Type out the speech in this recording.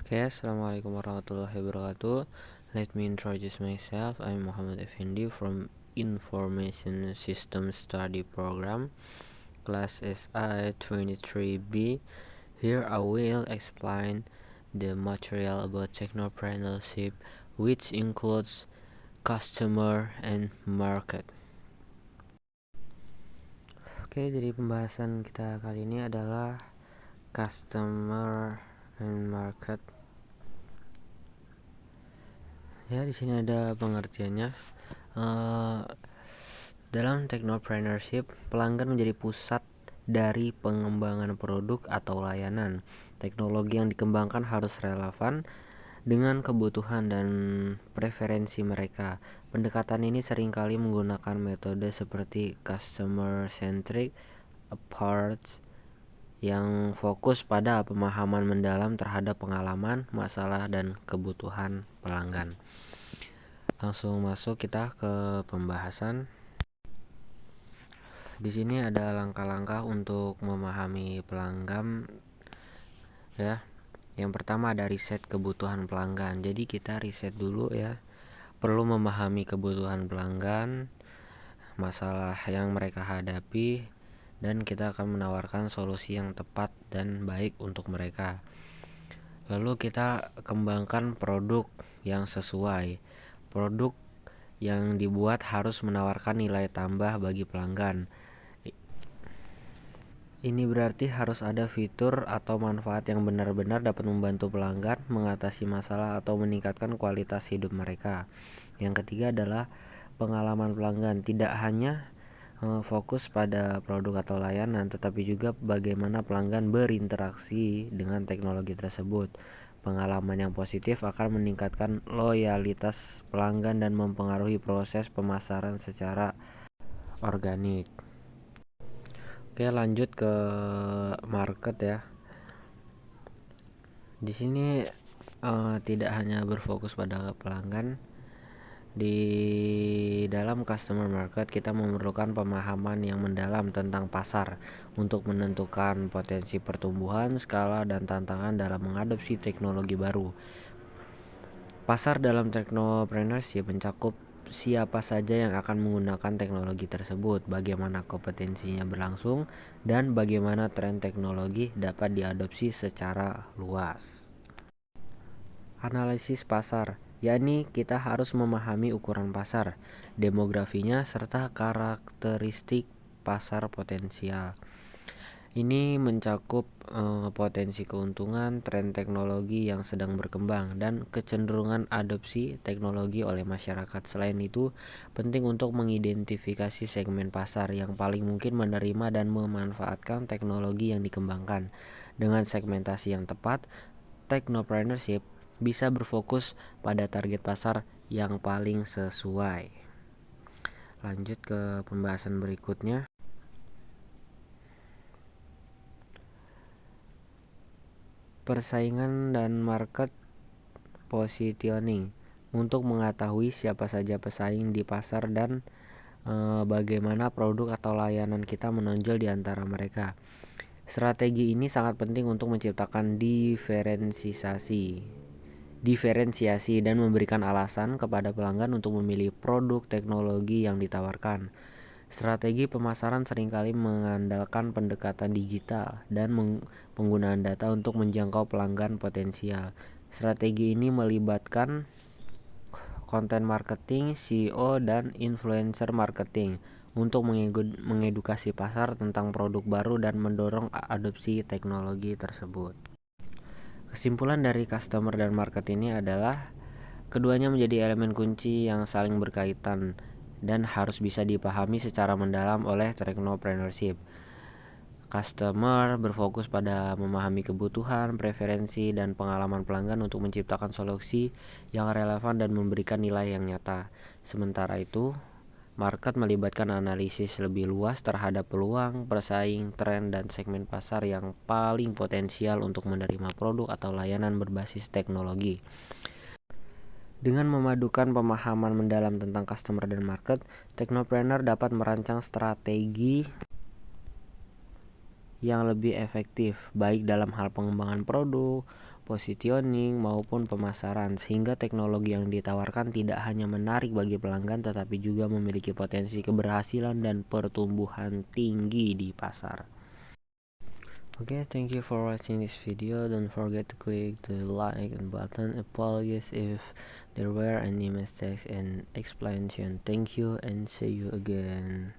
Oke, Assalamualaikum warahmatullahi wabarakatuh. Let me introduce myself. I'm Muhammad Effendi from Information System Study Program, Class SI 23B. Here I will explain the material about technopreneurship, which includes customer and market. Oke, jadi pembahasan kita kali ini adalah customer and market. Ya, di sini ada pengertiannya. Dalam technopreneurship, pelanggan menjadi pusat dari pengembangan produk atau layanan. Teknologi yang dikembangkan harus relevan dengan kebutuhan dan preferensi mereka. Pendekatan ini seringkali menggunakan metode seperti customer centric approach yang fokus pada pemahaman mendalam terhadap pengalaman, masalah, dan kebutuhan pelanggan. Langsung masuk kita ke pembahasan. Di sini ada langkah-langkah untuk memahami pelanggan ya. Yang pertama ada riset kebutuhan pelanggan. Jadi kita riset dulu ya. Perlu memahami kebutuhan pelanggan, masalah yang mereka hadapi, dan kita akan menawarkan solusi yang tepat dan baik untuk mereka. Lalu kita kembangkan produk yang sesuai. Produk yang dibuat harus menawarkan nilai tambah bagi pelanggan. Ini berarti harus ada fitur atau manfaat yang benar-benar dapat membantu pelanggan mengatasi masalah atau meningkatkan kualitas hidup mereka. Yang ketiga adalah pengalaman pelanggan. Tidak hanya fokus pada produk atau layanan, tetapi juga bagaimana pelanggan berinteraksi dengan teknologi tersebut. Pengalaman yang positif akan meningkatkan loyalitas pelanggan dan mempengaruhi proses pemasaran secara organik. Oke, lanjut ke market ya. Di sini tidak hanya berfokus pada pelanggan. Di dalam customer market kita memerlukan pemahaman yang mendalam tentang pasar untuk menentukan potensi pertumbuhan, skala, dan tantangan dalam mengadopsi teknologi baru. Pasar dalam technopreneurship mencakup siapa saja yang akan menggunakan teknologi tersebut, bagaimana kompetensinya berlangsung, dan bagaimana tren teknologi dapat diadopsi secara luas. Analisis pasar, yakni kita harus memahami ukuran pasar, demografinya, serta karakteristik pasar potensial. Ini mencakup potensi keuntungan, tren teknologi yang sedang berkembang, dan kecenderungan adopsi teknologi oleh masyarakat. Selain itu, penting untuk mengidentifikasi segmen pasar yang paling mungkin menerima dan memanfaatkan teknologi yang dikembangkan. Dengan segmentasi yang tepat, technopreneurship bisa berfokus pada target pasar yang paling sesuai. Lanjut ke pembahasan berikutnya. Persaingan dan market positioning, untuk mengetahui siapa saja pesaing di pasar dan bagaimana produk atau layanan kita menonjol di antara mereka. Strategi ini sangat penting untuk menciptakan diferensiasi dan memberikan alasan kepada pelanggan untuk memilih produk teknologi yang ditawarkan. Strategi pemasaran seringkali mengandalkan pendekatan digital dan penggunaan data untuk menjangkau pelanggan potensial. Strategi ini melibatkan konten marketing, SEO, dan influencer marketing untuk mengedukasi pasar tentang produk baru dan mendorong adopsi teknologi tersebut. Kesimpulan dari customer dan market ini adalah keduanya menjadi elemen kunci yang saling berkaitan dan harus bisa dipahami secara mendalam oleh technopreneurship. Customer berfokus pada memahami kebutuhan, preferensi, dan pengalaman pelanggan untuk menciptakan solusi yang relevan dan memberikan nilai yang nyata. Sementara itu, market melibatkan analisis lebih luas terhadap peluang, pesaing, tren, dan segmen pasar yang paling potensial untuk menerima produk atau layanan berbasis teknologi. Dengan memadukan pemahaman mendalam tentang customer dan market, technopreneur dapat merancang strategi yang lebih efektif, baik dalam hal pengembangan produk positioning, maupun pemasaran, sehingga teknologi yang ditawarkan tidak hanya menarik bagi pelanggan tetapi juga memiliki potensi keberhasilan dan pertumbuhan tinggi di pasar. Okay, thank you for watching this video. Don't forget to click the like button. Apologies if there were any mistakes and explanation. Thank you and see you again.